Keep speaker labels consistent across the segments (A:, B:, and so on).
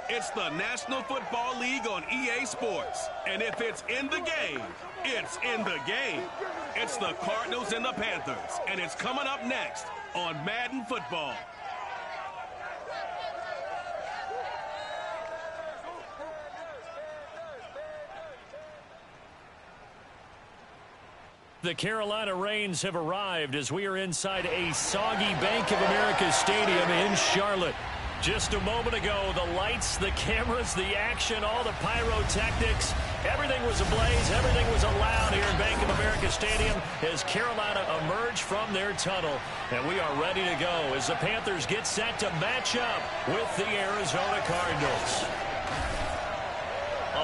A: It's the National Football League on EA Sports. And if it's in the game, it's in the game. It's the Cardinals and the Panthers. And it's coming up next on Madden Football.
B: The Carolina Rains have arrived as we are inside a soggy Bank of America Stadium in Charlotte. Just a moment ago, the lights, the cameras, the action, all the pyrotechnics, everything was ablaze, everything was allowed here in Bank of America Stadium as Carolina emerged from their tunnel. And we are ready to go as the Panthers get set to match up with the Arizona Cardinals.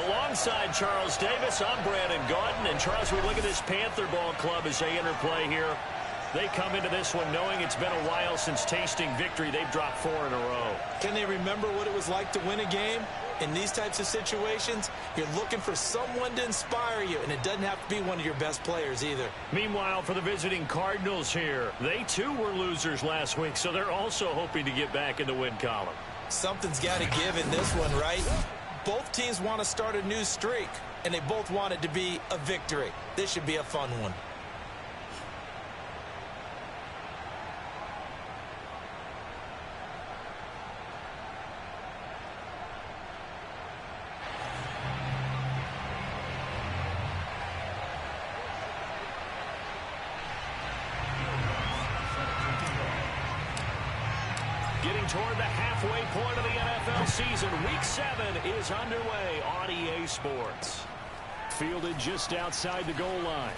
B: Alongside Charles Davis, I'm Brandon Gaudin. And Charles, we look at this Panther ball club as they interplay here. They come into this one knowing it's been a while since tasting victory. They've dropped 4 in a row.
C: Can they remember what it was like to win a game? In these types of situations, you're looking for someone to inspire you, and it doesn't have to be one of your best players either.
B: Meanwhile, for the visiting Cardinals here, they too were losers last week, so they're also hoping to get back in the win column.
C: Something's got to give in this one, right? Both teams want to start a new streak, and they both want it to be a victory. This should be a fun one.
B: Getting toward the halfway point of the NFL season, Week 7 is underway on EA Sports. Fielded just outside the goal line.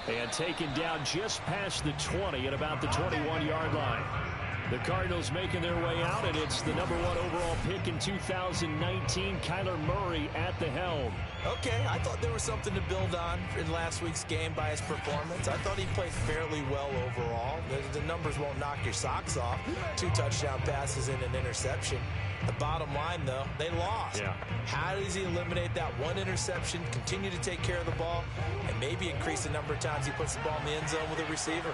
B: And taken down just past the 20 at about the 21-yard line. The Cardinals making their way out, and it's the #1 overall pick in 2019, Kyler Murray at the helm.
C: Okay, I thought there was something to build on in last week's game by his performance. I thought he played fairly well overall. The numbers won't knock your socks off. 2 touchdown passes and an interception. The bottom line, though, they lost.
B: Yeah.
C: How does he eliminate that one interception, continue to take care of the ball, and maybe increase the number of times he puts the ball in the end zone with a receiver?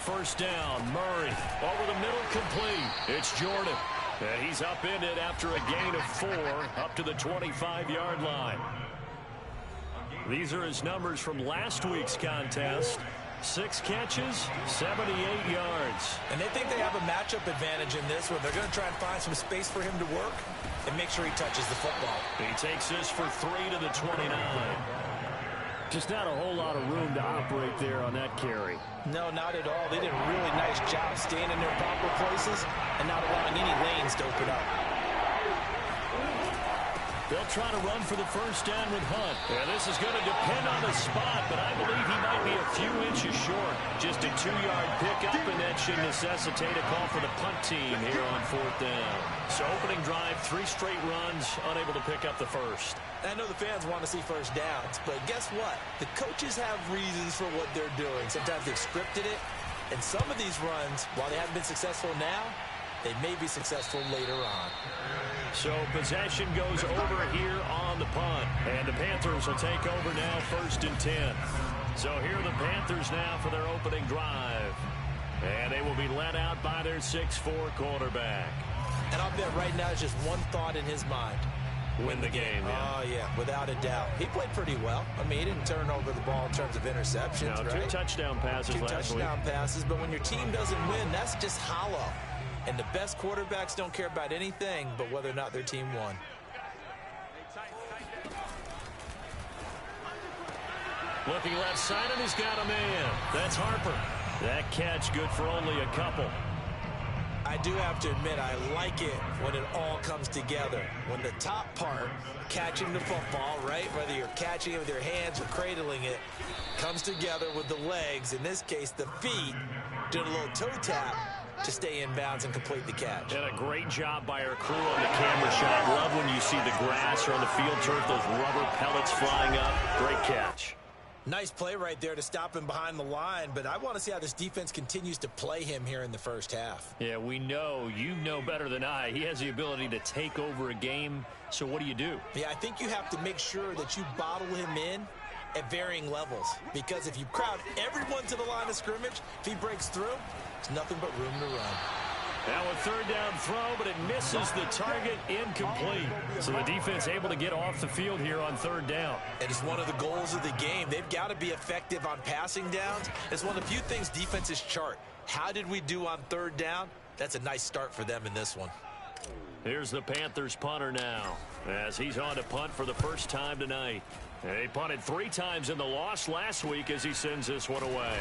B: First down, Murray over the middle, complete. It's Jordan. And he's upended after a gain of 4 up to the 25-yard line. These are his numbers from last week's contest. 6 catches, 78 yards.
C: And they think they have a matchup advantage in this one. They're going to try and find some space for him to work and make sure he touches the football.
B: He takes this for 3 to the 29. Just not a whole lot of room to operate there on that carry.
C: No, not at all. They did a really nice job staying in their proper places and not allowing any lanes to open up.
B: They'll try to run for the first down with Hunt. Yeah, this is going to depend on the spot, but I believe he might be a few inches short. Just a 2-yard pickup, and that should necessitate a call for the punt team here on 4th down. So opening drive, 3 straight runs, unable to pick up the first.
C: I know the fans want to see first downs, but guess what? The coaches have reasons for what they're doing. Sometimes they've scripted it, and some of these runs, while they haven't been successful now, they may be successful later on.
B: So possession goes over here on the punt. And the Panthers will take over now 1st and 10. So here are the Panthers now for their opening drive. And they will be led out by their 6'4 quarterback.
C: And I'll bet right now it's just one thought in his mind.
B: Win the game, yeah.
C: Oh, yeah, without a doubt. He played pretty well. I mean, he didn't turn over the ball in terms of interceptions,
B: no,
C: right?
B: 2 touchdown passes last week.
C: 2 touchdown passes, but when your team doesn't win, that's just hollow. And the best quarterbacks don't care about anything but whether or not their team won.
B: Looking left side, and he's got a man. That's Harper. That catch good for only a couple.
C: I do have to admit, I like it when it all comes together. When the top part, catching the football, right, whether you're catching it with your hands or cradling it, comes together with the legs, in this case the feet, doing a little toe tap to stay in bounds and complete the catch.
B: And a great job by our crew on the camera shot. Love when you see the grass or on the field turf, those rubber pellets flying up. Great catch.
C: Nice play right there to stop him behind the line, but I want to see how this defense continues to play him here in the first half.
B: Yeah, we know. You know better than I. He has the ability to take over a game, so what do you do?
C: Yeah, I think you have to make sure that you bottle him in at varying levels, because if you crowd everyone to the line of scrimmage, if he breaks through, there's nothing but room to run.
B: Now a third down throw, but it misses the target, incomplete. So the defense able to get off the field here on third down.
C: It is one of the goals of the game. They've got to be effective on passing downs. It's one of the few things defenses chart. How did we do on third down? That's a nice start for them in this one.
B: Here's the Panthers punter now, as he's on to punt for the first time tonight. And he punted 3 times in the loss last week as he sends this one away.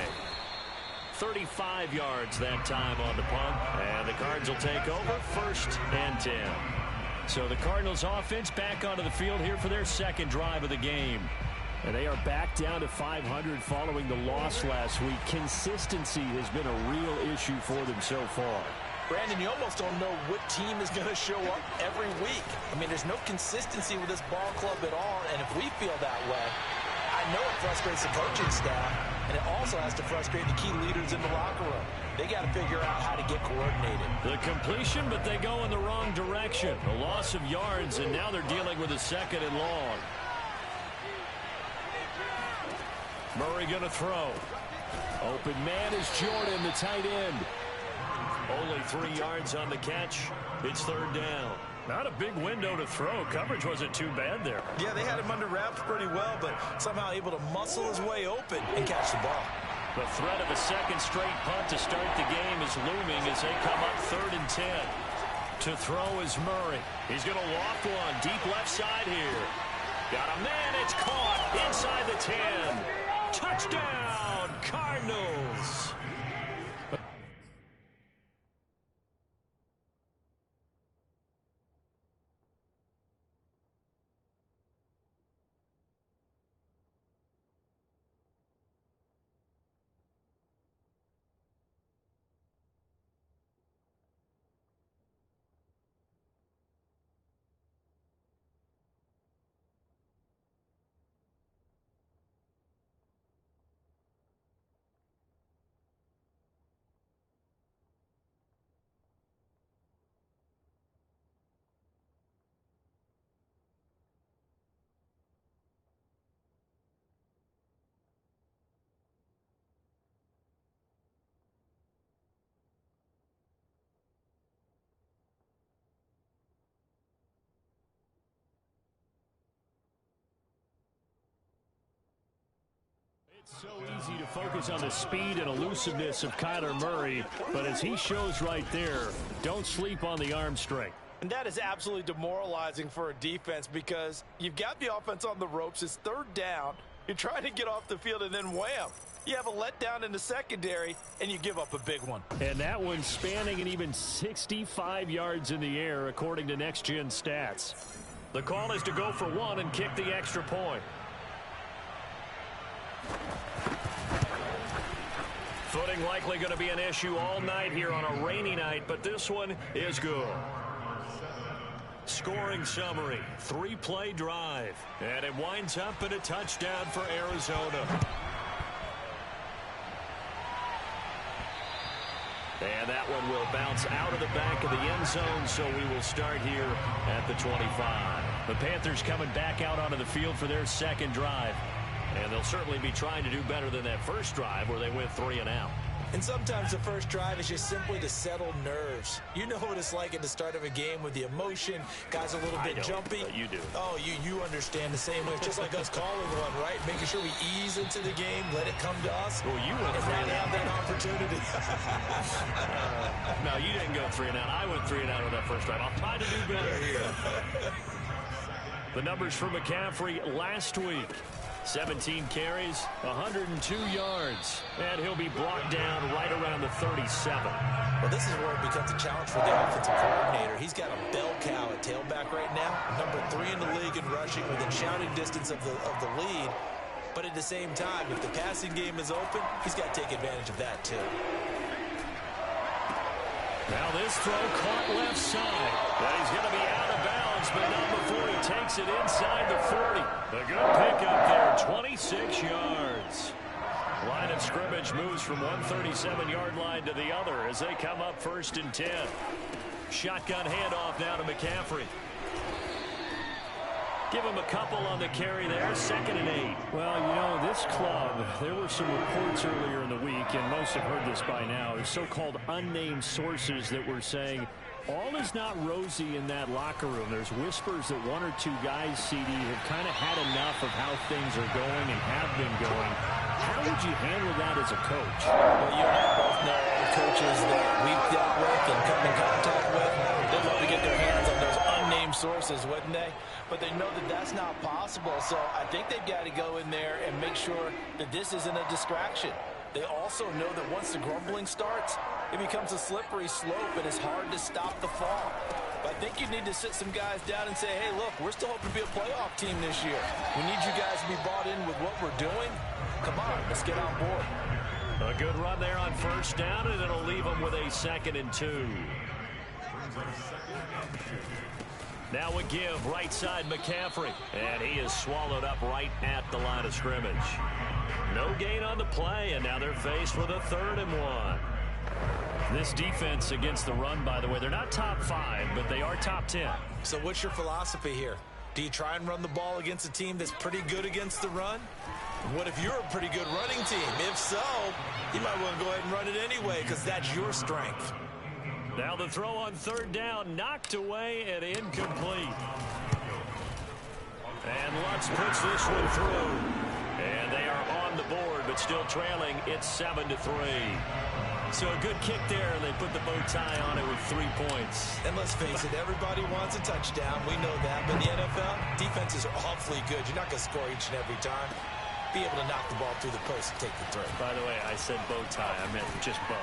B: 35 yards that time on the punt, and the Cards will take over 1st and 10. So the Cardinals offense back onto the field here for their second drive of the game. And they are back down to 500 following the loss last week. Consistency has been a real issue for them so far.
C: Brandon, you almost don't know what team is going to show up every week. I mean, there's no consistency with this ball club at all, and if we feel that way, I know it frustrates the coaching staff, and it also has to frustrate the key leaders in the locker room. They got to figure out how to get coordinated.
B: The completion, but they go in the wrong direction. A loss of yards, and now they're dealing with a 2nd and long. Murray going to throw. Open man is Jordan, the tight end. Only 3 yards on the catch. It's 3rd down. Not a big window to throw. Coverage wasn't too bad there.
C: Yeah, they had him under wraps pretty well, but somehow able to muscle his way open and catch the ball.
B: The threat of a 2nd straight punt to start the game is looming as they come up 3rd and 10. To throw is Murray. He's going to loft one deep left side here. Got a man. It's caught inside the 10. Touchdown, Cardinals. It's so easy to focus on the speed and elusiveness of Kyler Murray, but as he shows right there, don't sleep on the arm strength.
C: And that is absolutely demoralizing for a defense because you've got the offense on the ropes. It's 3rd down. You're trying to get off the field, and then wham. You have a letdown in the secondary, and you give up a big one.
B: And that one spanning an even 65 yards in the air, according to Next Gen Stats. The call is to go for 1 and kick the extra point. Footing likely going to be an issue all night here on a rainy night, but this one is good. Scoring summary, 3-play drive, and it winds up in a touchdown for Arizona. And that one will bounce out of the back of the end zone, so we will start here at the 25. The Panthers coming back out onto the field for their 2nd drive. And they'll certainly be trying to do better than that first drive where they went 3 and out.
C: And sometimes the first drive is just simply to settle nerves. You know what it's like at the start of a game with the emotion. Guys a little bit jumpy.
B: But you do.
C: Oh, you understand the same way. It's just like us calling one, right? Making sure we ease into the game, let it come to us.
B: Well, you went 3 and out.
C: Have that opportunity.
B: No, you didn't go 3 and out. I went 3 and out on that first drive. I'll try to do better here. The numbers for McCaffrey last week. 17 carries, 102 yards, and he'll be brought down right around the 37.
C: Well, this is where it becomes a challenge for the offensive coordinator. He's got a bell cow at tailback right now, number 3 in the league in rushing within shouting distance of the lead. But at the same time, if the passing game is open, he's got to take advantage of that too.
B: Now this throw caught left side. And he's going to be out of bounds, but not before he takes it inside the 40. A good pickup there, 26 yards. Line of scrimmage moves from one 37-yard line to the other as they come up 1st and 10. Shotgun handoff now to McCaffrey. Give him a couple on the carry there, 2nd and 8.
D: Well, you know, this club, there were some reports earlier in the week, and most have heard this by now, is so-called unnamed sources that were saying all is not rosy in that locker room. There's whispers that 1 or 2 guys, CD, have kind of had enough of how things are going and have been going. How would you handle that as a coach?
C: Well, you and I both know the coaches that we've dealt with and come in contact with. They'd love to get their hands on those unnamed sources, wouldn't they? But they know that that's not possible. So I think they've got to go in there and make sure that this isn't a distraction. They also know that once the grumbling starts, it becomes a slippery slope and it's hard to stop the fall. But I think you need to sit some guys down and say, hey, look, we're still hoping to be a playoff team this year. We need you guys to be bought in with what we're doing. Come on, let's get on board.
B: A good run there on 1st down, and it'll leave them with a 2nd and 2. Now a give, right side McCaffrey. And he is swallowed up right at the line of scrimmage. No gain on the play, and now they're faced with a 3rd and 1. This defense against the run, by the way, they're not top 5, but they are top 10.
C: So what's your philosophy here? Do you try and run the ball against a team that's pretty good against the run? What if you're a pretty good running team? If so, you might want to go ahead and run it anyway because that's your strength.
B: Now the throw on 3rd down, knocked away and incomplete. And Lutz puts this one through. And they are on the board, but still trailing. It's 7-3. So a good kick there, and they put the bow tie on it with 3 points.
C: And let's face it, everybody wants a touchdown. We know that. But in the NFL, defenses are awfully good. You're not going to score each and every time. Be able to knock the ball through the post and take the throw.
B: By the way, I said bow tie. I meant just bow.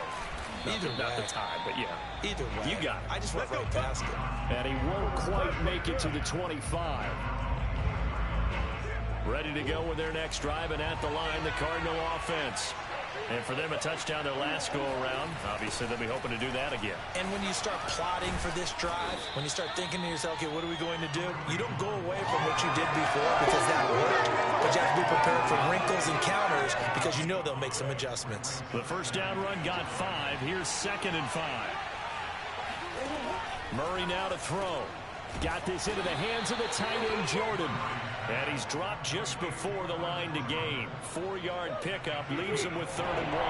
B: Not the tie, but yeah.
C: Either way.
B: You got it.
C: I just went right past it.
D: And he won't quite make it to the 25.
B: Ready to go with their next drive, and at the line, the Cardinal offense. And for them, a touchdown their last go-around. Obviously, they'll be hoping to do that again.
C: And when you start plotting for this drive, when you start thinking to yourself, okay, what are we going to do? You don't go away from what you did before because that worked. But you have to be prepared for wrinkles and counters because you know they'll make some adjustments.
B: The 1st down run got 5. Here's 2nd and 5. Murray now to throw. Got this into the hands of the tight end, Jordan. And he's dropped just before the line to gain. 4-yard pickup leaves him with 3rd and 1.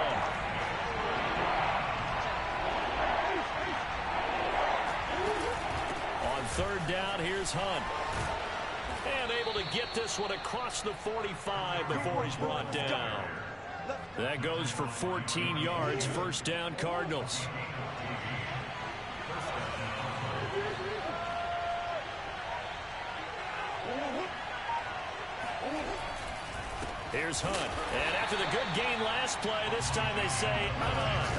B: On 3rd down, here's Hunt. And able to get this one across the 45 before he's brought down. That goes for 14 yards. 1st down, Cardinals. Here's Hunt. And after the good gain last play, this time they say,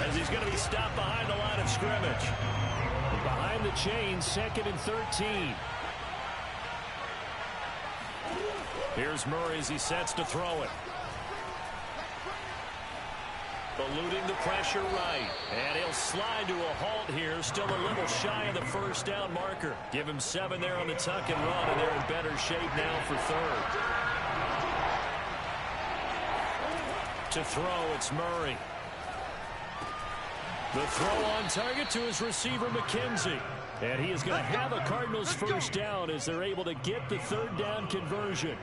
B: as he's going to be stopped behind the line of scrimmage.
D: Behind the chain, 2nd and 13.
B: Here's Murray as he sets to throw it. Eluding the pressure right. And he'll slide to a halt here. Still a little shy of the 1st down marker. Give him 7 there on the tuck and run, and they're in better shape now for 3rd. To throw, it's Murray. The throw on target to his receiver, McKenzie. And he is going to have a Cardinals 1st down as they're able to get the 3rd down conversion.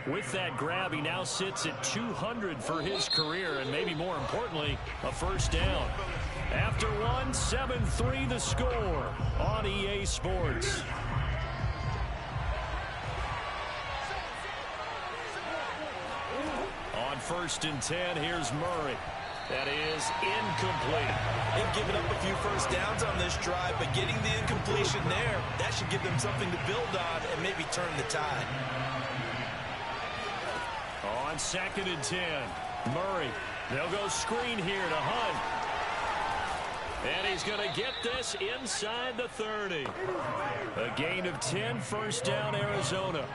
B: With that grab, he now sits at 200 for his career, and maybe more importantly, a 1st down. After one, 7-3 the score on EA Sports. On 1st and 10, here's Murray. That is incomplete.
C: They've given up a few 1st downs on this drive, but getting the incompletion there, that should give them something to build on and maybe turn the tide.
B: On 2nd and 10, Murray. They'll go screen here to Hunt. And he's going to get this inside the 30. A gain of 10, 1st down, Arizona.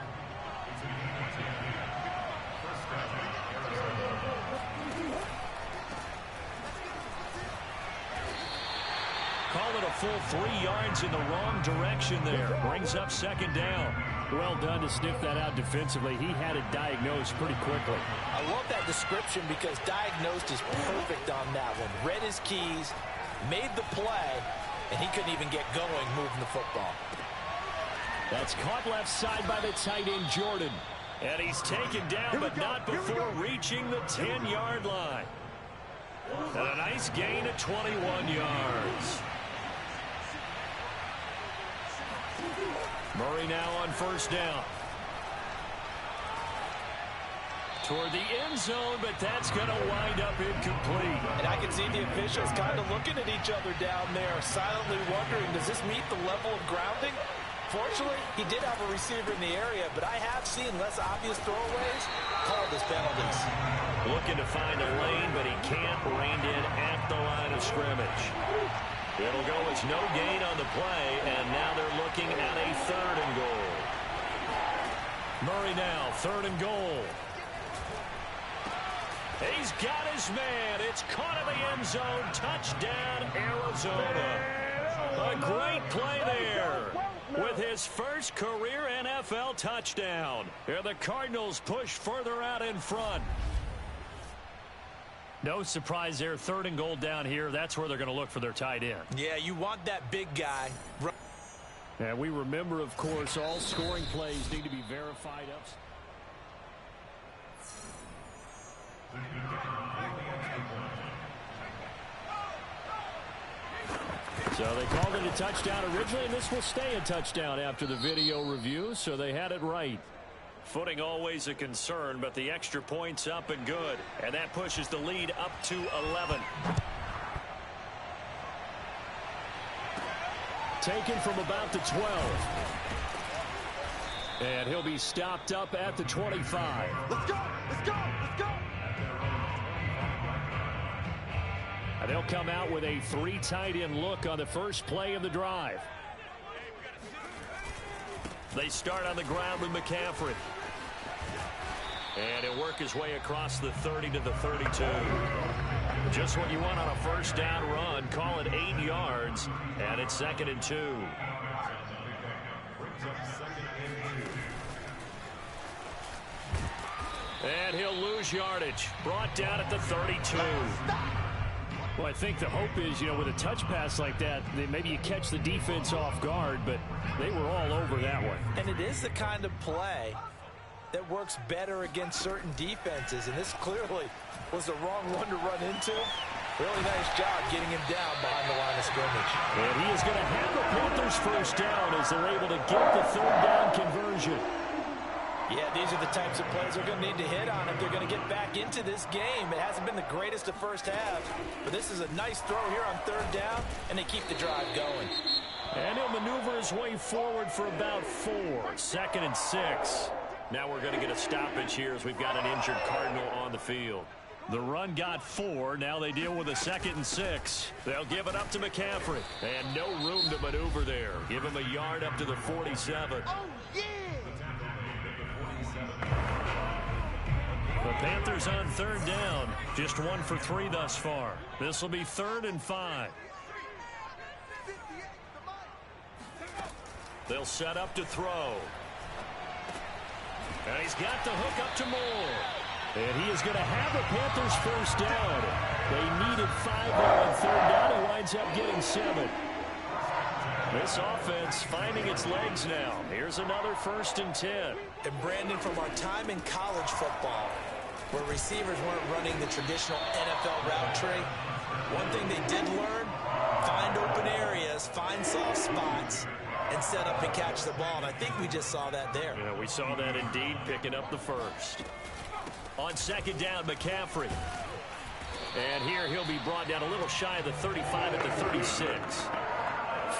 B: Call it a full 3 yards in the wrong direction there. Brings up 2nd down.
D: Well done to sniff that out defensively. He had it diagnosed pretty quickly.
C: I love that description because diagnosed is perfect on that one. Read his keys, made the play, and he couldn't even get going moving the football.
D: That's caught left side by the tight end, Jordan.
B: And he's taken down, but not before reaching the 10-yard line. And a nice gain of 21 yards. Murray now on first down. Toward the end zone, but that's going to wind up incomplete.
C: And I can see the officials kind of looking at each other down there, silently wondering, does this meet the level of grounding? Fortunately, he did have a receiver in the area, but I have seen less obvious throwaways called as penalties.
B: Looking to find a lane, but he can't, reined in at the line of scrimmage. It'll go as no gain on the play, and now they're looking at a 3rd and goal. Murray now, 3rd and goal. He's got his man. It's caught in the end zone. Touchdown, Arizona. A great play there with his first career NFL touchdown. And the Cardinals push further out in front. No surprise there. 3rd and goal down here. That's where they're going to look for their tight end.
C: Yeah, you want that big guy.
D: And we remember, of course, all scoring plays need to be verified up. So they called it a touchdown originally, and this will stay a touchdown after the video review, so they had it right.
B: Footing always a concern, but the extra point's up and good. And that pushes the lead up to 11.
D: Taken from about the 12. And he'll be stopped up at the 25.
E: Let's go! Let's go! Let's go!
D: And they'll come out with a 3 tight end look on the first play of the drive.
B: They start on the ground with McCaffrey. And he'll work his way across the 30 to the 32. Just what you want on a first down run. Call it 8 yards. And it's 2nd and 2. And he'll lose yardage. Brought down at the 32.
D: Well, I think the hope is, with a touch pass like that, maybe you catch the defense off guard, but they were all over that one.
C: And it is the kind of play that works better against certain defenses, and this clearly was the wrong one to run into. Really nice job getting him down behind the line of scrimmage.
D: And he is going to have the Panthers first down as they're able to get the 3rd down conversion.
C: Yeah, these are the types of plays they're going to need to hit on if they're going to get back into this game. It hasn't been the greatest of first half, but this is a nice throw here on 3rd down, and they keep the drive going.
B: And he'll maneuver his way forward for about 4. 2nd and 6. Now we're going to get a stoppage here as we've got an injured Cardinal on the field. The run got 4. Now they deal with a 2nd and 6. They'll give it up to McCaffrey. And no room to maneuver there. Give him a yard up to the 47.
E: Oh, yeah!
B: The Panthers on 3rd down. Just 1 for 3 thus far. This will be 3rd and 5. They'll set up to throw. And he's got the hook up to Moore.
D: And he is going to have the Panthers first down. They needed 5 there on 3rd down. He winds up getting 7.
B: This offense finding its legs now. Here's another 1st and 10.
C: And Brandon, from our time in college football, where receivers weren't running the traditional NFL route tree, one thing they did learn, find open areas, find soft spots, and set up and catch the ball. And I think we just saw that there.
B: Yeah, we saw that indeed, picking up the first. On 2nd down, McCaffrey. And here he'll be brought down a little shy of the 35 at the 36.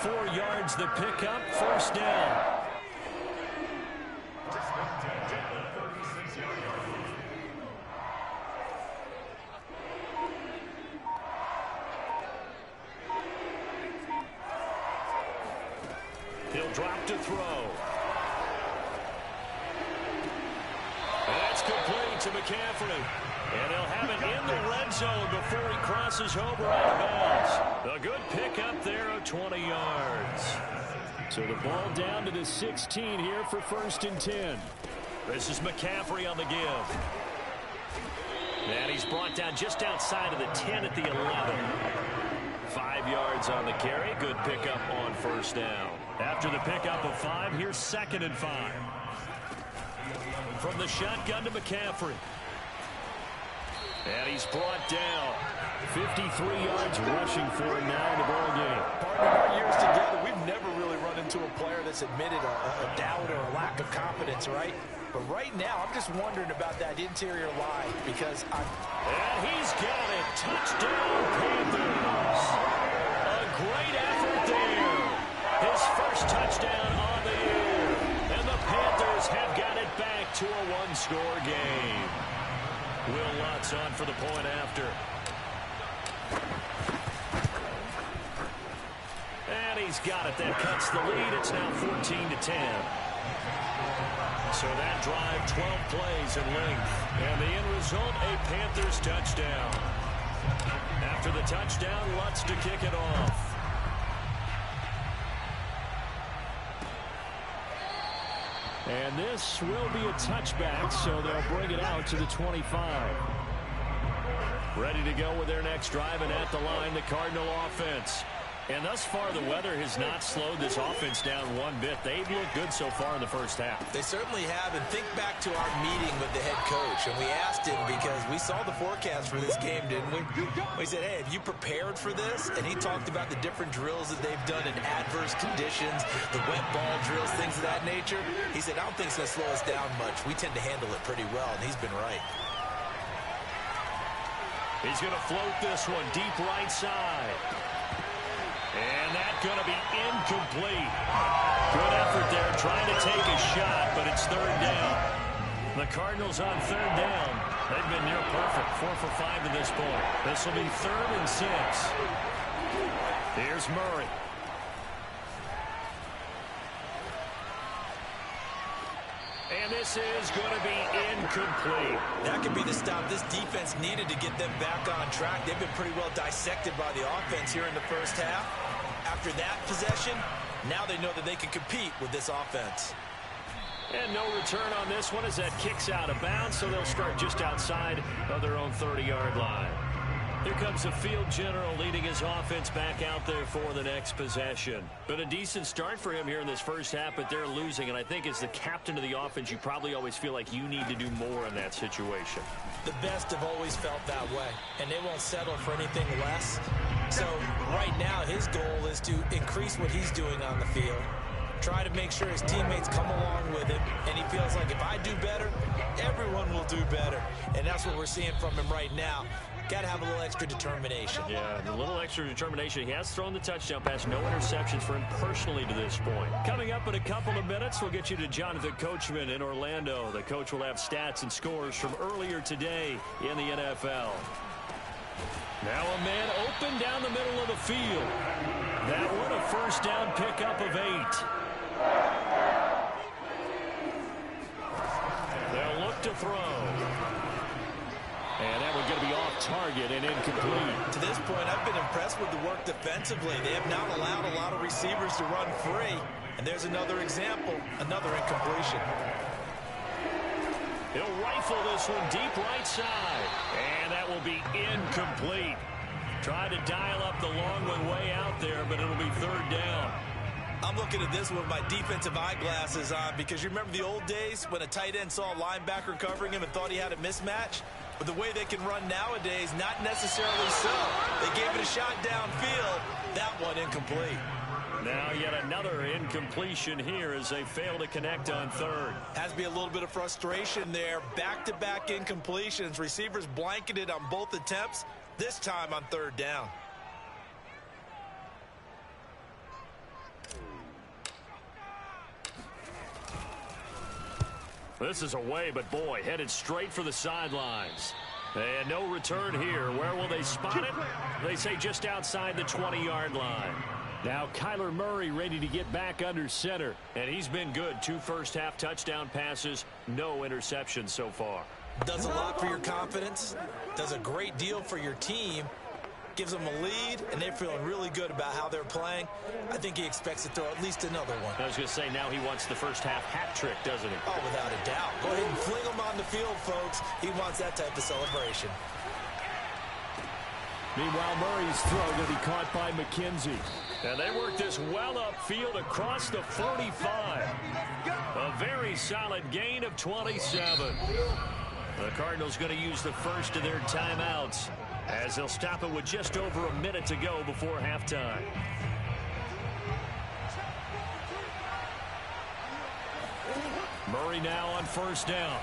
B: 4 yards the pickup, first down. He'll drop to throw. That's complete to McCaffrey. And they'll have it in the red zone before he crosses over out of bounds. A good pickup there of 20 yards.
D: So the ball down to the 16 here for 1st and 10.
B: This is McCaffrey on the give. And he's brought down just outside of the 10 at the 11. 5 yards on the carry. Good pickup on first down. After the pickup of 5, here's 2nd and 5. From the shotgun to McCaffrey. And he's brought down. 53 yards rushing for him now in the ball game.
C: Partner, our years together, we've never really run into a player that's admitted a doubt or a lack of confidence, right? But right now, I'm just wondering about that interior line because
B: And he's got it. Touchdown, Panthers. A great effort there. His first touchdown on the year. And the Panthers have got it back to a one-score game. Will Lutz on for the point after. And he's got it. That cuts the lead. It's now 14-10. So that drive, 12 plays in length. And the end result, a Panthers touchdown. After the touchdown, Lutz to kick it off.
D: And this will be a touchback, so they'll bring it out to the 25.
B: Ready to go with their next drive, and at the line, the Cardinal offense. And thus far, the weather has not slowed this offense down one bit. They've looked good so far in the first half.
C: they certainly have. And think back to our meeting with the head coach. And we asked him because we saw the forecast for this game, didn't we? We said, hey, have you prepared for this? And he talked about the different drills that they've done in adverse conditions, the wet ball drills, things of that nature. He said, I don't think it's going to slow us down much. We tend to handle it pretty well, and he's been right.
B: He's going to float this one deep right side. And that's going to be incomplete. Good effort there, trying to take a shot, but it's 3rd down. The Cardinals on 3rd down. They've been near perfect, 4 for 5 to this point. This will be 3rd and 6. Here's Murray. And this is going to be incomplete.
C: That could be the stop this defense needed to get them back on track. They've been pretty well dissected by the offense here in the first half. After that possession, now they know that they can compete with this offense.
B: And no return on this one as that kicks out of bounds, so they'll start just outside of their own 30-yard line. Here comes the field general leading his offense back out there for the next possession. Been a decent start for him here in this first half, but they're losing. And I think as the captain of the offense, you probably always feel like you need to do more in that situation.
C: The best have always felt that way, and they won't settle for anything less. So right now his goal is to increase what he's doing on the field, try to make sure his teammates come along with him, and he feels like if I do better, everyone will do better. And that's what we're seeing from him right now. Got to have a little extra determination.
B: Yeah, a little extra determination. He has thrown the touchdown pass. No interceptions for him personally to this point. Coming up in a couple of minutes, we'll get you to Jonathan Coachman in Orlando. The coach will have stats and scores from earlier today in the NFL. Now a man open down the middle of the field. That one a first down pickup of 8. They'll look to throw. And that one's going to be off target and incomplete.
C: To this point, I've been impressed with the work defensively. They have not allowed a lot of receivers to run free. And there's another example, another incompletion.
B: He'll rifle this one deep right side. And that will be incomplete. Tried to dial up the long one way out there, but it'll be 3rd down.
C: I'm looking at this with my defensive eyeglasses on because you remember the old days when a tight end saw a linebacker covering him and thought he had a mismatch? But the way they can run nowadays, not necessarily so. They gave it a shot downfield. That one incomplete.
B: Now yet another incompletion here as they fail to connect on 3rd.
C: Has to be a little bit of frustration there. Back-to-back incompletions. Receivers blanketed on both attempts, this time on 3rd down.
B: This is away, but boy, headed straight for the sidelines. And no return here. Where will they spot it? They say just outside the 20-yard line.
D: Now Kyler Murray ready to get back under center.
B: And he's been good. 2 first-half touchdown passes, no interceptions so far.
C: Does a lot for your confidence. Does a great deal for your team. Gives them a lead, and they're feeling really good about how they're playing. I think he expects to throw at least another one.
B: I was going to say, now he wants the first-half hat trick, doesn't he?
C: Oh, without a doubt. Go ahead and fling him on the field, folks. He wants that type of celebration.
D: Meanwhile, Murray's throw going to be caught by McKenzie.
B: And they work this well upfield across the 45. A very solid gain of 27. The Cardinals going to use the first of their timeouts as they'll stop it with just over a minute to go before halftime. Murray now on first down.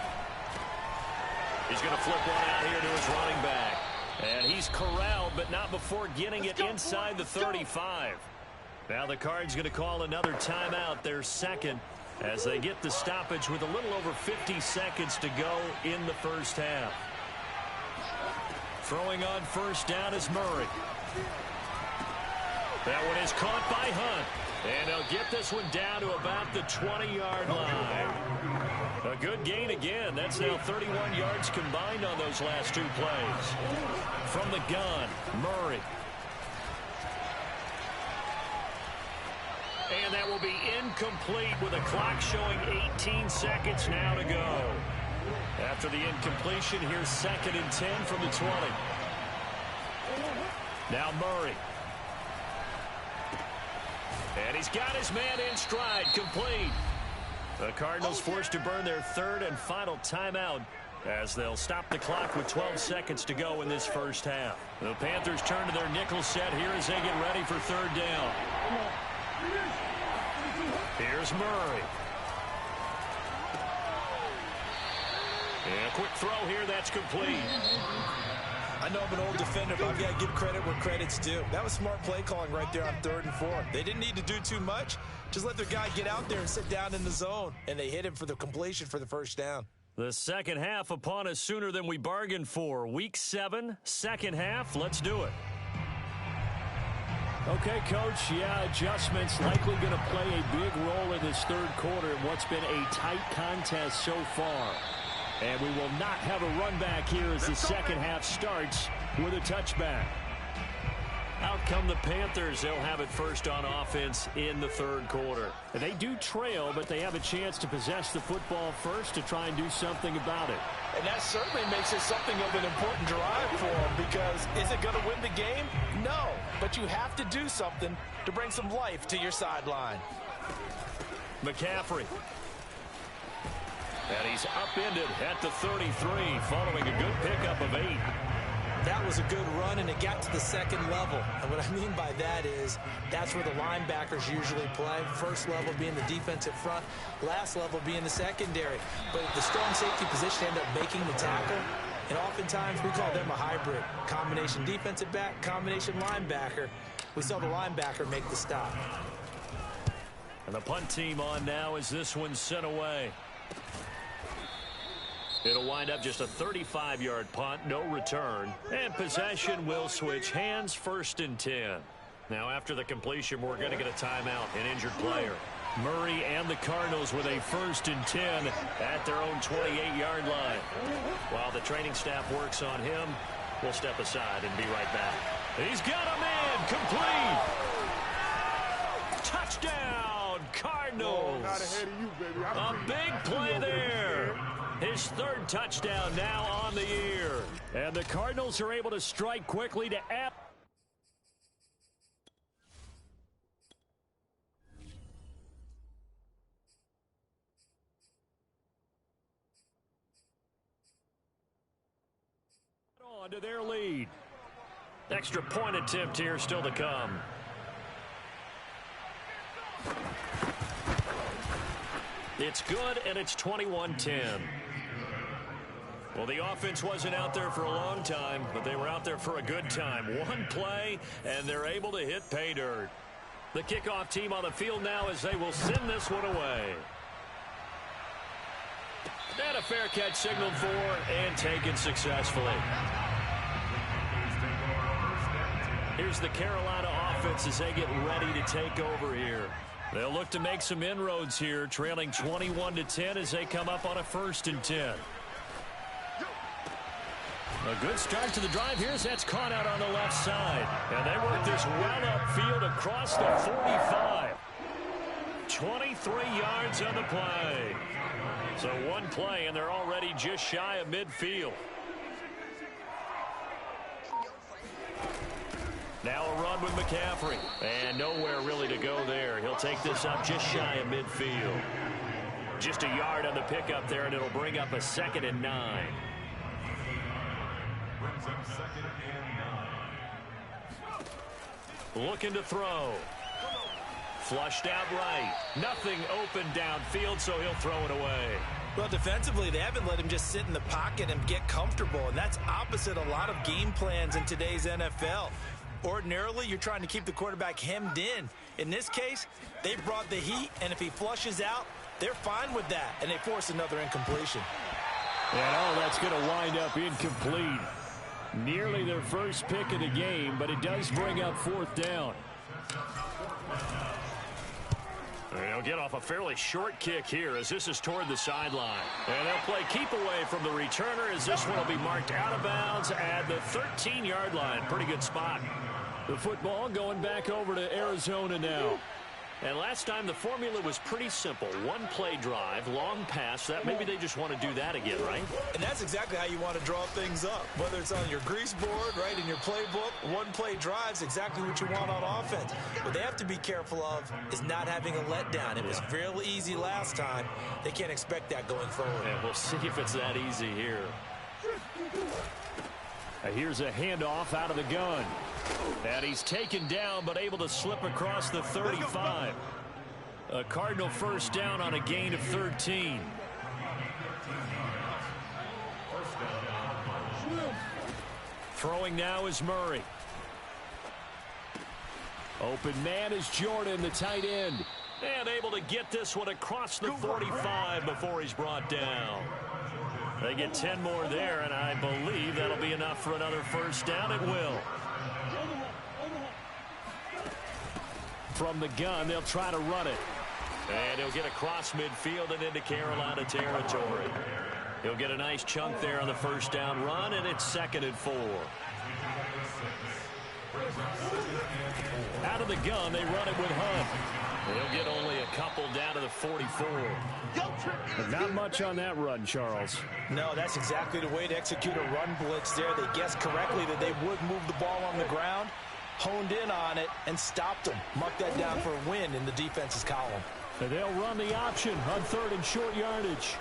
B: He's going to flip one out here to his running back. And he's corralled, but not before getting it inside the 35. Now the Cards going to call another timeout, their second, as they get the stoppage with a little over 50 seconds to go in the first half. Throwing on first down is Murray. That one is caught by Hunt. And they'll get this one down to about the 20-yard line. A good gain again. That's now 31 yards combined on those last two plays. From the gun, Murray. And that will be incomplete with a clock showing 18 seconds now to go. After the incompletion, here's 2nd and 10 from the 20. Now Murray. And he's got his man in stride, complete. The Cardinals forced to burn their third and final timeout as they'll stop the clock with 12 seconds to go in this first half. The Panthers turn to their nickel set here as they get ready for third down. Here's Murray. And a quick throw here, that's complete.
C: I know I'm an old defender, but I've got to give credit where credit's due. That was smart play calling right there on 3rd and 4. They didn't need to do too much. Just let their guy get out there and sit down in the zone. And they hit him for the completion for the first down.
B: The second half upon us sooner than we bargained for. Week 7, second half. Let's do it.
D: Okay, Coach, adjustments likely going to play a big role in this third quarter in what's been a tight contest so far. And we will not have a run back here as the second half starts with a touchback.
B: Out come the Panthers. They'll have it first on offense in the third quarter.
D: They do trail, but they have a chance to possess the football first to try and do something about it.
C: And that certainly makes it something of an important drive for them, because is it going to win the game? No, but you have to do something to bring some life to your sideline.
B: McCaffrey. And he's upended at the 33 following a good pickup of 8.
C: That was a good run, and it got to the second level. And what I mean by that is that's where the linebackers usually play. First level being the defensive front, last level being the secondary. But the strong safety position ended up making the tackle. And oftentimes we call them a hybrid. Combination defensive back, combination linebacker. We saw the linebacker make the stop.
B: And the punt team on now as this one's sent away. It'll wind up just a 35-yard punt, no return. And possession will switch hands, 1st and 10. Now after the completion, we're going to get a timeout, an injured player. Murray and the Cardinals with a 1st and 10 at their own 28-yard line. While the training staff works on him, we'll step aside and be right back. He's got a man, complete. Touchdown, Cardinals.
E: Not ahead of you, baby.
B: A big play there. His 3rd touchdown now on the year.
D: And the Cardinals are able to strike quickly to add. On to their lead.
B: Extra point attempt here still to come. It's good, and it's 21-10. Well, the offense wasn't out there for a long time, but they were out there for a good time. One play, and they're able to hit pay dirt. The kickoff team on the field now as they will send this one away. And a fair catch signaled for and taken successfully. Here's the Carolina offense as they get ready to take over here. They'll look to make some inroads here, trailing 21-10 as they come up on a 1st and 10. A good start to the drive here as that's caught out on the left side. And they work this well upfield across the 45. 23 yards on the play. So one play, and they're already just shy of midfield. Now a run with McCaffrey. And nowhere really to go there. He'll take this up just shy of midfield. Just a yard on the pickup there, and it'll bring up a 2nd and 9. Looking to throw. Flushed out right. Nothing open downfield, so he'll throw it away.
C: Well, defensively, they haven't let him just sit in the pocket and get comfortable, and that's opposite a lot of game plans in today's NFL. Ordinarily, you're trying to keep the quarterback hemmed in. In this case, they brought the heat, and if he flushes out, they're fine with that, and they force another incompletion.
D: And that's going to wind up incomplete. Nearly their first pick of the game, but it does bring up 4th down.
B: They'll get off a fairly short kick here as this is toward the sideline. And they'll play keep away from the returner as this one will be marked out of bounds at the 13-yard line. Pretty good spot.
D: The football going back over to Arizona now.
B: And last time the formula was pretty simple. One play drive, long pass. That maybe they just want to do that again, right?
C: And that's exactly how you want to draw things up. Whether it's on your grease board, right, in your playbook, one play drive's exactly what you want on offense. What they have to be careful of is not having a letdown. It was fairly easy last time. They can't expect that going forward.
B: Yeah, we'll see if it's that easy here.
D: Here's a handoff out of the gun. And he's taken down but able to slip across the 35. A Cardinal first down on a gain of 13. Throwing now is Murray. Open man is Jordan, the tight end.
B: And able to get this one across the 45 before he's brought down. They get 10 more there, and I believe that'll be enough for another first down. It will.
D: From the gun, they'll try to run it.
B: And he'll get across midfield and into Carolina territory. He'll get a nice chunk there on the first down run, and it's 2nd and 4.
D: Out of the gun, they run it with Hunt.
B: He'll get only a couple down to the 44.
D: But not much on that run, Charles.
C: No, that's exactly the way to execute a run blitz there. They guessed correctly that they would move the ball on the ground, honed in on it, and stopped them. Mark that down for a win in the defense's column.
D: And they'll run the option on 3rd and short yardage.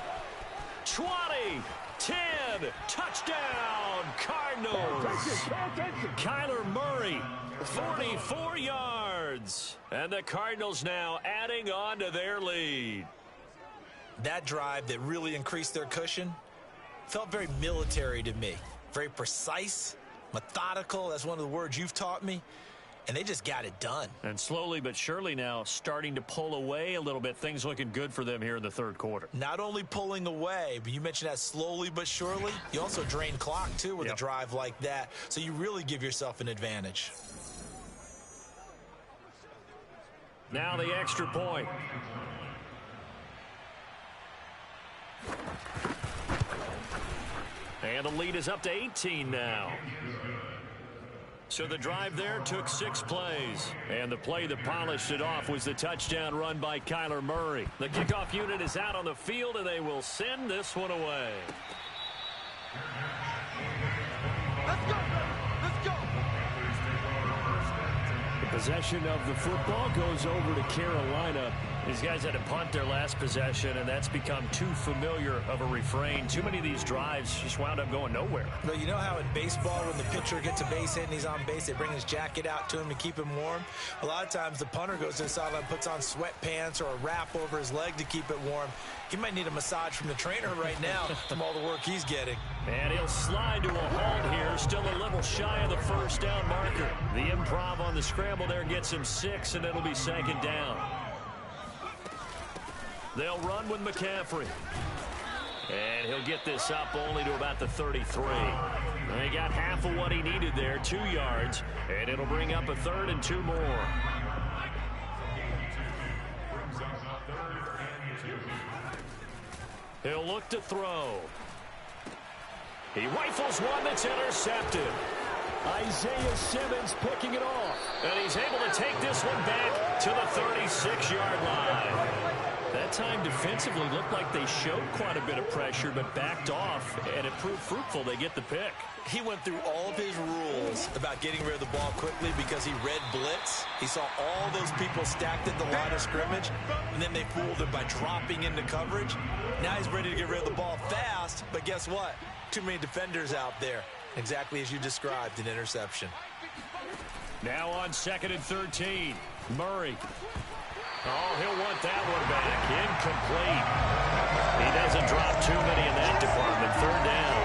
B: 20, 10, touchdown, Cardinals.
D: Kyler Murray.
B: 44 yards. And the Cardinals now adding on to their lead.
C: That drive that really increased their cushion felt very military to me. Very precise, methodical. That's one of the words you've taught me. And they just got it done.
B: And slowly but surely now starting to pull away a little bit. Things looking good for them here in the 3rd quarter.
C: Not only pulling away, but you mentioned that slowly but surely. You also drain clock, too, with a drive like that. So you really give yourself an advantage.
B: Now the extra point. And the lead is up to 18 now. So the drive there took 6 plays. And the play that polished it off was the touchdown run by Kyler Murray. The kickoff unit is out on the field, and they will send this one away.
E: Let's go, let's go.
D: The possession of the football goes over to Carolina.
B: These guys had to punt their last possession, and that's become too familiar of a refrain. Too many of these drives just wound up going nowhere.
C: But you know how in baseball, when the pitcher gets a base hit and he's on base, they bring his jacket out to him to keep him warm? A lot of times the punter goes to the sideline, puts on sweatpants or a wrap over his leg to keep it warm. He might need a massage from the trainer right now from all the work he's getting.
B: And he'll slide to a halt here, still a little shy of the first down marker. The improv on the scramble there gets him 6, and it'll be 2nd down. They'll run with McCaffrey. And he'll get this up only to about the 33. They got half of what he needed there, 2 yards. And it'll bring up a 3rd and 2 more. He'll look to throw. He rifles one that's intercepted.
D: Isaiah Simmons picking it off.
B: And he's able to take this one back to the 36-yard line. That time defensively looked like they showed quite a bit of pressure but backed off, and it proved fruitful. They get the pick.
C: He went through all of his rules about getting rid of the ball quickly because he read blitz. He saw all those people stacked at the line of scrimmage, and then they fooled him by dropping into coverage. Now he's ready to get rid of the ball fast, but guess what? Too many defenders out there. Exactly as you described, an interception.
B: Now on 2nd and 13, Murray. Oh, he'll want that one back. Incomplete. He doesn't drop too many in that department. 3rd down.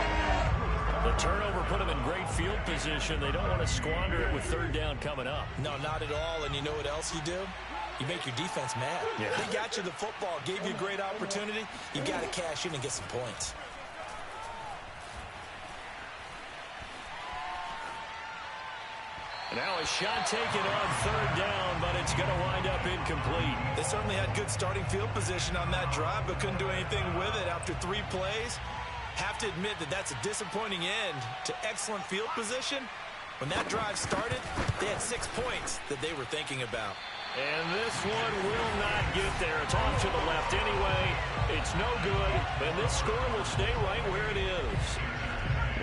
B: The turnover put him in great field position. They don't want to squander it with 3rd down coming up.
C: No, not at all. And you know what else you do? You make your defense mad.
B: Yeah.
C: They got you the football, gave you a great opportunity. You got to cash in and get some points.
B: Now a shot taken on 3rd down, but it's going to wind up incomplete.
C: They certainly had good starting field position on that drive, but couldn't do anything with it after 3 plays. Have to admit that that's a disappointing end to excellent field position. When that drive started, they had 6 points that they were thinking about.
B: And this one will not get there. It's off to the left anyway. It's no good, and this score will stay right where it is.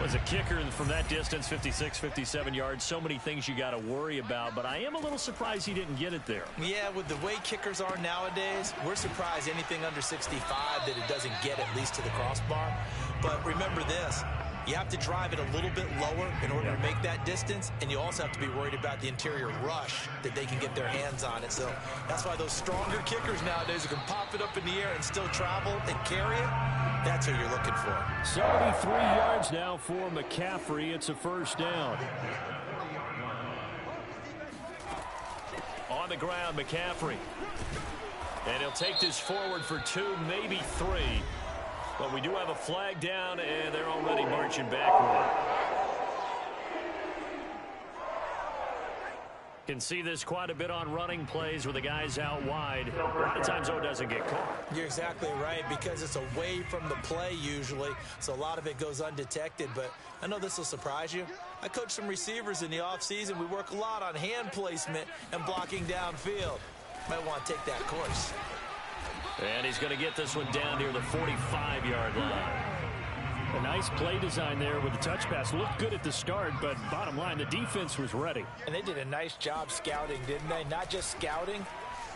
B: Was a kicker from that distance, 56, 57 yards. So many things you got to worry about, but I am a little surprised he didn't get it there.
C: Yeah, with the way kickers are nowadays, we're surprised anything under 65 that it doesn't get at least to the crossbar. But remember this, you have to drive it a little bit lower in order to make that distance, and you also have to be worried about the interior rush that they can get their hands on it. So that's why those stronger kickers nowadays who can pop it up in the air and still travel and carry it, that's what you're looking for.
D: 73 yards now for McCaffrey. It's a 1st down.
B: On the ground, McCaffrey. And he'll take this forward for 2, maybe 3. But we do have a flag down, and they're already marching backward. Can see this quite a bit on running plays where the guy's out wide. A lot of times, though, it doesn't get caught.
C: You're exactly right, because it's away from the play usually, so a lot of it goes undetected. But I know this will surprise you. I coach some receivers in the offseason. We work a lot on hand placement and blocking downfield. Might want to take that course.
B: And he's going to get this one down near the 45-yard line.
D: A nice play design there with the touch pass. Looked good at the start, but bottom line, the defense was ready.
C: And they did a nice job scouting, didn't they? Not just scouting,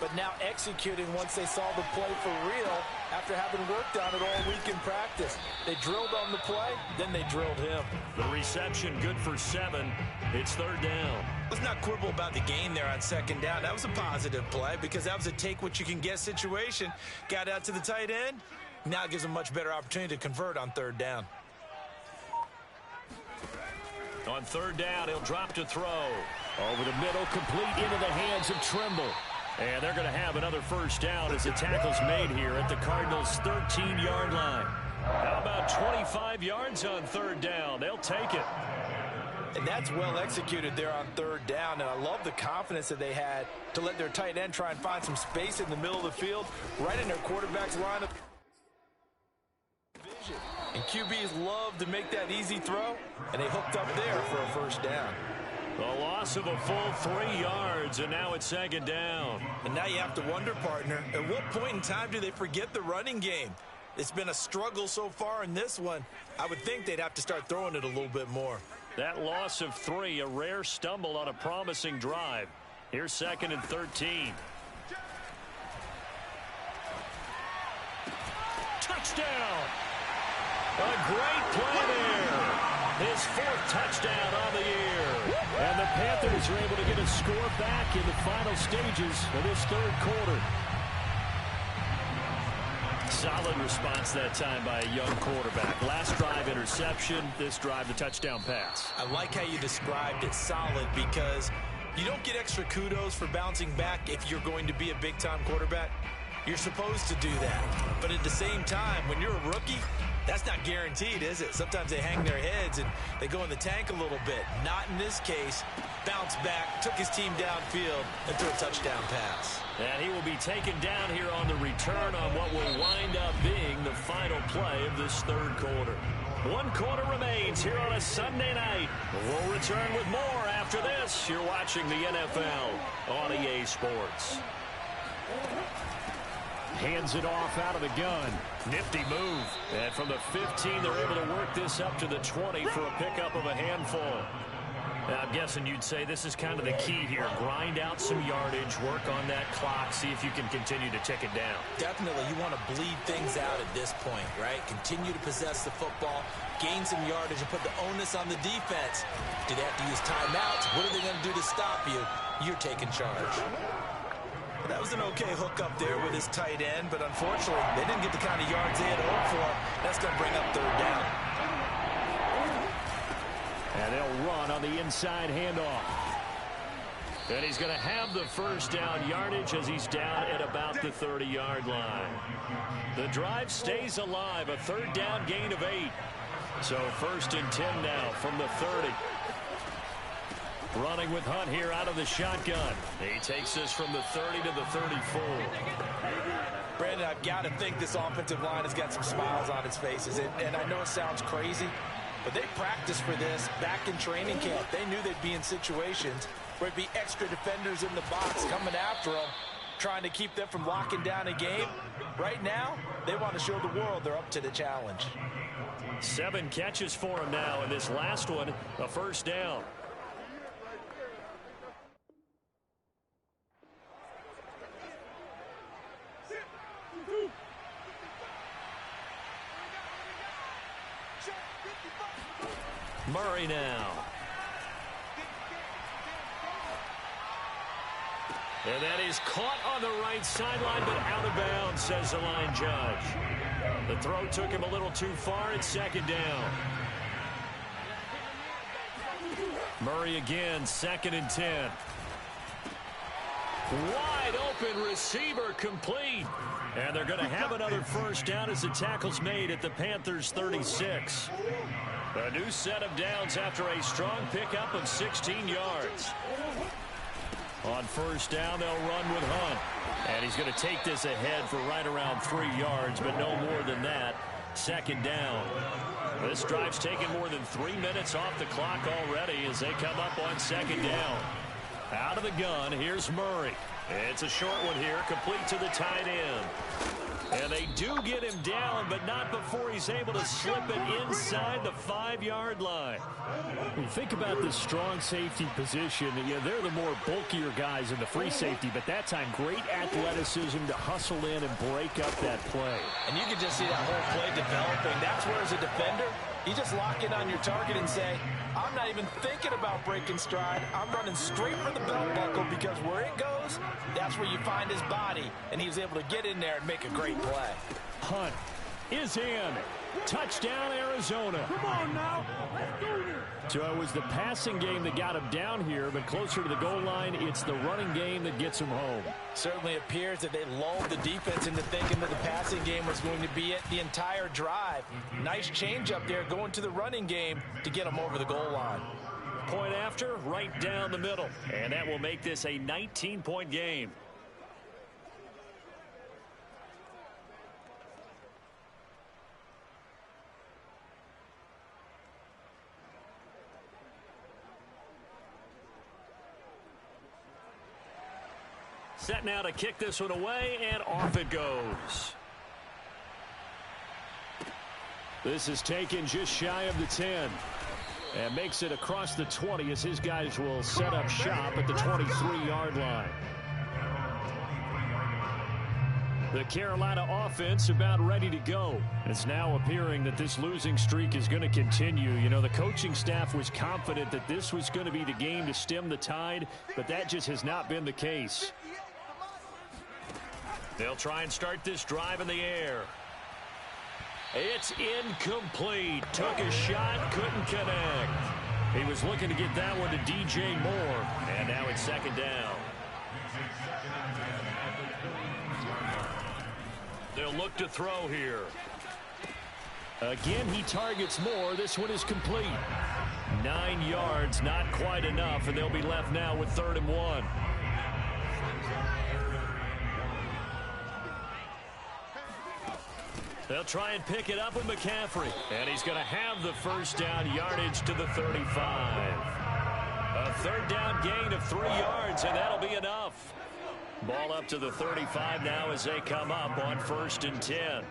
C: but now executing once they saw the play for real after having worked on it all week in practice. They drilled on the play, then they drilled him.
B: The reception good for 7. It's 3rd down.
C: Let's not quibble about the gain there on 2nd down. That was a positive play because that was a take-what-you-can-get situation. Got out to the tight end. Now it gives them a much better opportunity to convert on 3rd down.
B: On 3rd down, he'll drop to throw. Over the middle, complete into the hands of Trimble. And they're going to have another 1st down as the tackle's made here at the Cardinals' 13-yard line. How about 25 yards on 3rd down? They'll take it.
C: And that's well executed there on 3rd down. And I love the confidence that they had to let their tight end try and find some space in the middle of the field, right in their quarterback's line of vision. And QBs love to make that easy throw, and they hooked up there for a 1st down.
B: A loss of a full 3 yards, and now it's 2nd down.
C: And now you have to wonder, partner, at what point in time do they forget the running game? It's been a struggle so far in this one. I would think they'd have to start throwing it a little bit more.
B: That loss of 3, a rare stumble on a promising drive. Here's 2nd and 13. Touchdown! A great play there. His 4th touchdown on the year. And the Panthers are able to get a score back in the final stages of this 3rd quarter. Solid response that time by a young quarterback. Last drive, interception. This drive, the touchdown pass.
C: I like how you described it, solid, because you don't get extra kudos for bouncing back if you're going to be a big-time quarterback. You're supposed to do that. But at the same time, when you're a rookie, that's not guaranteed, is it? Sometimes they hang their heads and they go in the tank a little bit. Not in this case. Bounced back, took his team downfield, and threw a touchdown pass.
B: And he will be taken down here on the return on what will wind up being the final play of this 3rd quarter. 1 quarter remains here on a Sunday night. We'll return with more after this. You're watching the NFL on EA Sports.
D: Hands it off out of the gun. Nifty move. And from the 15, they're able to work this up to the 20 for a pickup of a handful. I'm guessing you'd say this is kind of the key here. Grind out some yardage, work on that clock, see if you can continue to tick it down.
C: Definitely, you want to bleed things out at this point, right? Continue to possess the football, gain some yardage, and put the onus on the defense. Do they have to use timeouts? What are they going to do to stop you? You're taking charge. That was an okay hook up there with his tight end, but unfortunately, they didn't get the kind of yards they had hoped for. That's going to bring up third down.
D: And they'll run on the inside handoff. And he's going to have the first down yardage as he's down at about the 30-yard line. The drive stays alive, a third down gain of 8. So 1st and 10 now from the 30. Running with Hunt here out of the shotgun. He takes us from the 30 to the 34.
C: Brandon, I've got to think this offensive line has got some smiles on its faces. And I know it sounds crazy, but they practiced for this back in training camp. They knew they'd be in situations where it'd be extra defenders in the box coming after them, trying to keep them from locking down a game. Right now, they want to show the world they're up to the challenge.
D: 7 catches for him now, and this last one, a first down. Murray now. And that is caught on the right sideline, but out of bounds, says the line judge. The throw took him a little too far. It's 2nd down. Murray again, 2nd and 10. Wide open receiver complete. And they're going to have another first down as the tackle's made at the Panthers' 36. A new set of downs after a strong pickup of 16 yards. On first down, they'll run with Hunt. And he's going to take this ahead for right around 3 yards, but no more than that. 2nd down. This drive's taken more than 3 minutes off the clock already as they come up on 2nd down. Out of the gun, here's Murray. It's a short one here, complete to the tight end. And they do get him down, but not before he's able to slip it inside the 5-yard line. When you think about this strong safety position, they're the more bulkier guys in the free safety, but that time great athleticism to hustle in and break up that play.
C: And you can just see that whole play developing. That's where, as a defender, you just lock in on your target and say, I'm not even thinking about breaking stride. I'm running straight for the belt buckle because where it goes, that's where you find his body. And he was able to get in there and make a great play.
D: Hunt is in. Touchdown, Arizona.
E: Come on now. Let's do this.
D: So it was the passing game that got him down here, but closer to the goal line, it's the running game that gets him home.
C: Certainly appears that they lulled the defense into thinking that the passing game was going to be it the entire drive. Nice change up there going to the running game to get them over the goal line.
D: Point after, right down the middle. And that will make this a 19-point game. Set now to kick this one away, and off it goes. This is taken just shy of the 10. And makes it across the 20 as his guys will set up shop at the 23-yard line. The Carolina offense about ready to go. It's now appearing that this losing streak is going to continue. You know, the coaching staff was confident that this was going to be the game to stem the tide, but that just has not been the case. They'll try and start this drive in the air. It's incomplete. Took a shot, couldn't connect. He was looking to get that one to DJ Moore. And now it's 2nd down. They'll look to throw here. Again, he targets Moore. This one is complete. 9 yards, not quite enough, and they'll be left now with 3rd and 1. They'll try and pick it up with McCaffrey. And he's going to have the first down yardage to the 35. A 3rd down gain of 3 yards, and that'll be enough.
B: Ball up to the 35 now as they come up on 1st and 10.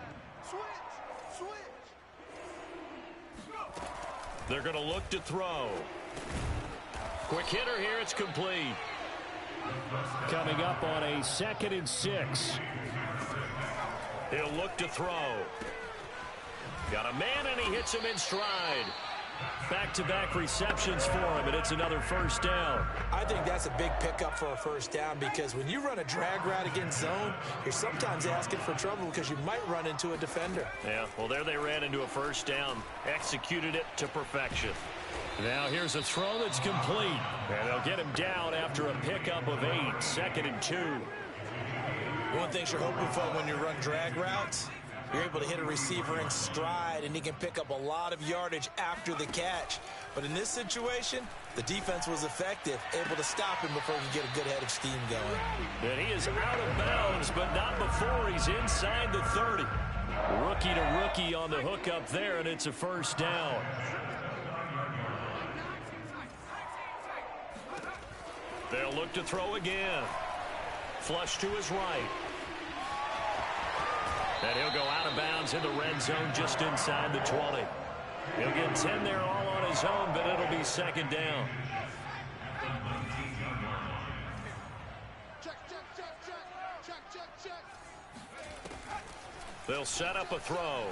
B: They're going to look to throw. Quick hitter here. It's complete.
D: Coming up on a 2nd and 6.
B: He'll look to throw. Got a man, and he hits him in stride. Back-to-back receptions for him, and it's another 1st down.
C: I think that's a big pickup for a 1st down because when you run a drag route against zone, you're sometimes asking for trouble because you might run into a defender.
B: Yeah, well, there they ran into a 1st down. Executed it to perfection.
D: Now here's a throw that's complete.
B: And they'll get him down after a pickup of 8. 2nd and 2.
C: One of the things you're hoping for when you run drag routes, you're able to hit a receiver in stride, and he can pick up a lot of yardage after the catch. But in this situation, the defense was effective, able to stop him before he could get a good head of steam going.
B: And he is out of bounds, but not before he's inside the 30. Rookie to rookie on the hook up there, and it's a 1st down. They'll look to throw again. Flush to his right. And he'll go out of bounds in the red zone just inside the 20. He'll get 10 there all on his own, but it'll be 2nd down. They'll set up a throw.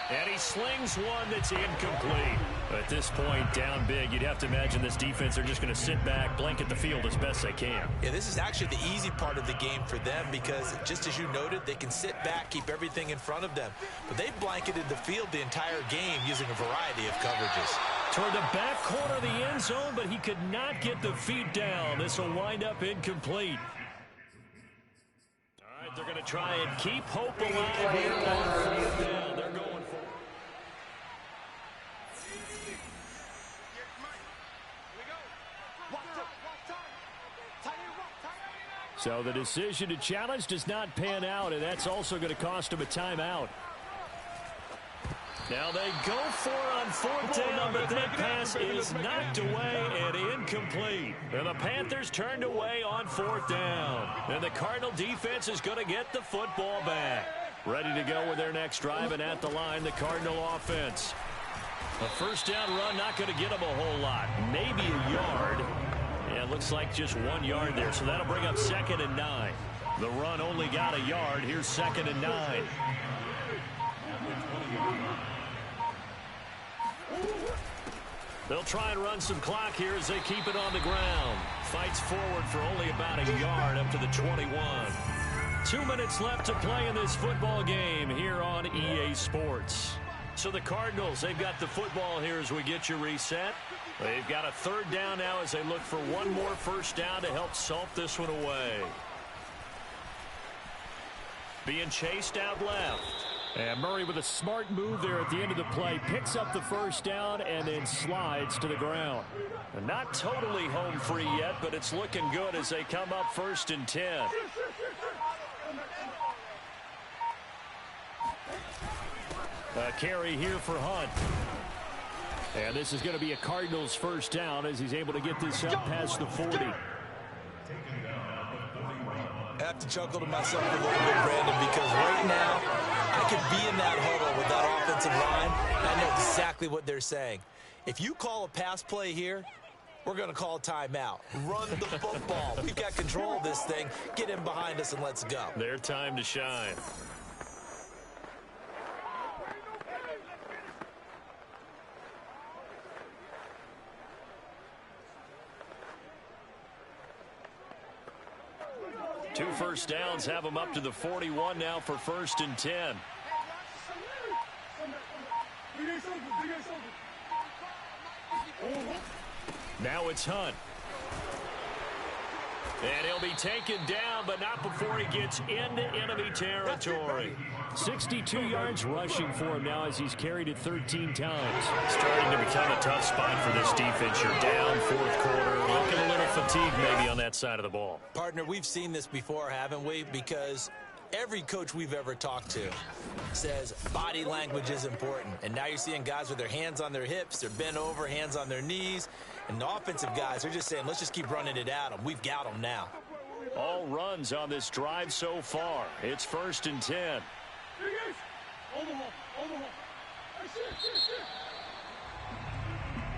B: And he slings one that's incomplete. At this point, down big, you'd have to imagine this defense are just going to sit back, blanket the field as best they can.
C: Yeah, this is actually the easy part of the game for them because, just as you noted, they can sit back, keep everything in front of them. But they blanketed the field the entire game using a variety of coverages.
B: Toward the back corner of the end zone, but he could not get the feet down. This will wind up incomplete. All right, they're going to try and keep hope alive here on 4th down. They're going for it.
D: So the decision to challenge does not pan out, and that's also going to cost him a timeout.
B: Now they go for it on 4th down, but that pass is knocked away and incomplete. And the Panthers turned away on 4th down. And the Cardinal defense is going to get the football back. Ready to go with their next drive, and at the line, the Cardinal offense. A 1st down run, not going to get them a whole lot. Maybe a yard. Yeah, it looks like just 1 yard there, so that'll bring up 2nd and 9. The run only got a yard. Here's 2nd and 9. They'll try and run some clock here as they keep it on the ground. Fights forward for only about a yard up to the 21. 2 minutes left to play in this football game here on EA Sports. So the Cardinals, they've got the football here as we get you reset. They've got a 3rd down now as they look for one more 1st down to help salt this one away. Being chased out left.
D: And Murray with a smart move there at the end of the play. Picks up the 1st down and then slides to the ground.
B: And not totally home free yet, but it's looking good as they come up 1st and 10.
D: A carry here for Hunt. And this is going to be a Cardinals 1st down as he's able to get this up past the 40.
C: I have to chuckle to myself a little bit, Brandon, because right now I could be in that huddle with that offensive line, and I know exactly what they're saying. If you call a pass play here, we're going to call a timeout. Run the football. We've got control of this thing. Get in behind us and let's go.
B: Their time to shine. Two 1st downs have them up to the 41 now for 1st and 10. Now it's Hunt. And he'll be taken down, but not before he gets into enemy territory.
D: 62 yards rushing for him now as he's carried it 13 times.
B: Starting to become a tough spot for this defense. You're down 4th quarter. Looking a little fatigued maybe on that side of the ball.
C: Partner, we've seen this before, haven't we? Because every coach we've ever talked to says body language is important. And now you're seeing guys with their hands on their hips, they're bent over, hands on their knees. And the offensive guys are just saying, let's just keep running it at them. We've got them now.
B: All runs on this drive so far. It's 1st and 10.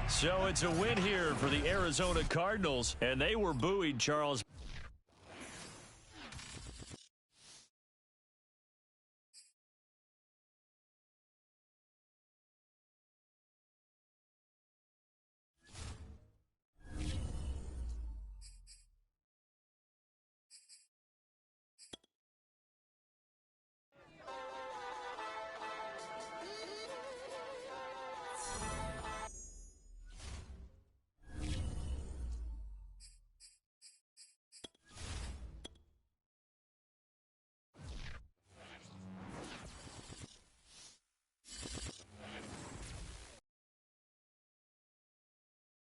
B: So it's a win here for the Arizona Cardinals, and they were buoyed, Charles.